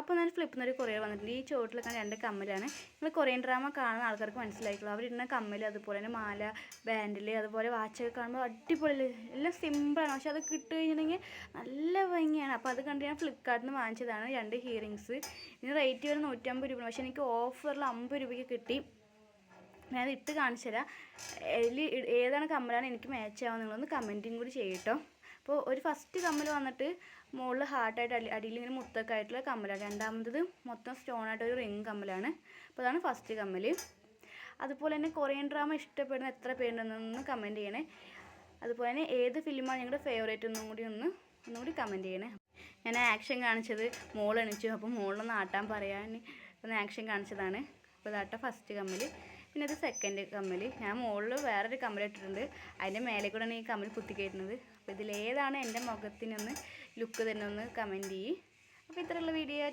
അപ്പോൾ ഞാൻ ഫ്ലിപ്പിൽ ഒരു കൊറിയർ വന്നിട്ടുണ്ട്. ഈ ചുവട്ടിലൊക്കെ 2 കമ്മലാണ്. നിങ്ങൾ കൊറിയൻ ഡ്രാമ കാണുന്ന ആൾക്കാർക്ക് മനസ്സിലായിട്ടുള്ളൂ. അവരിടുന്ന കമ്മൽ, അതുപോലെ തന്നെ മാല, ബാൻഡിൽ, അതുപോലെ വാച്ചൊക്കെ കാണുമ്പോൾ അടിപൊളി, എല്ലാം സിമ്പിളാണ്. പക്ഷെ അത് കിട്ടി കഴിഞ്ഞിട്ടുണ്ടെങ്കിൽ നല്ല ഭംഗിയാണ്. അപ്പോൾ അത് കണ്ട് ഞാൻ ഫ്ലിപ്കാർട്ടിൽ നിന്ന് വാങ്ങിച്ചതാണ് 2 ഹിയറിങ്സ്. ഇതിന് റേറ്റ് വരെ 150 രൂപ. പക്ഷേ എനിക്ക് ഓഫറിൽ 50 രൂപയ്ക്ക് കിട്ടി. ഞാനത് ഇട്ട് കാണിച്ചു തരാം. ഏതാണ് കമ്മലാണ് എനിക്ക് മാച്ച് ആവുക, നിങ്ങളൊന്ന് കമൻറ്റും കൂടി ചെയ്യട്ടോ. അപ്പോൾ ഒരു ഫസ്റ്റ് കമ്മൽ വന്നിട്ട് മുകളിൽ ഹാർട്ടായിട്ട് അടിയിൽ ഇങ്ങനെ മുത്തൊക്കെ ആയിട്ടുള്ള കമ്മലാണ്. രണ്ടാമത്തത് മൊത്തം സ്റ്റോണായിട്ടൊരു റിങ് കമ്മലാണ്. അപ്പോൾ അതാണ് ഫസ്റ്റ് കമ്മൽ. അതുപോലെ തന്നെ കൊറിയൻ ഡ്രാമ ഇഷ്ടപ്പെടുന്ന എത്ര പേരുണ്ടെന്നൊന്ന് കമൻറ്റ് ചെയ്യണേ. അതുപോലെ തന്നെ ഏത് ഫിലിമാണ് നിങ്ങളുടെ ഫേവറേറ്റ് ഒന്നുകൂടി കമൻറ്റ് ചെയ്യണേ. ഞാൻ ആക്ഷൻ കാണിച്ചത് മോൾ എണിച്ചു, അപ്പോൾ മോളൊന്ന് ആട്ടാൻ പറയാൻ ഒന്ന് ആക്ഷൻ കാണിച്ചതാണ്. അപ്പോൾ ഇതാട്ട ഫസ്റ്റ് കമ്മൽ. പിന്നെ ഇത് സെക്കൻഡ് കമ്മൽ. ഞാൻ മുകളിൽ വേറൊരു കമ്മൽ ഇട്ടിട്ടുണ്ട്, അതിൻ്റെ മേലെ കൂടെയാണ് ഈ കമ്മൽ കുത്തിക്കയറ്റുന്നത്. അപ്പോൾ ഇതിലേതാണ് എൻ്റെ മുഖത്തിനൊന്ന് ലുക്ക് തന്നെ ഒന്ന് കമൻറ്റ് ചെയ്യും. അപ്പോൾ ഇത്രയുള്ള വീഡിയോ.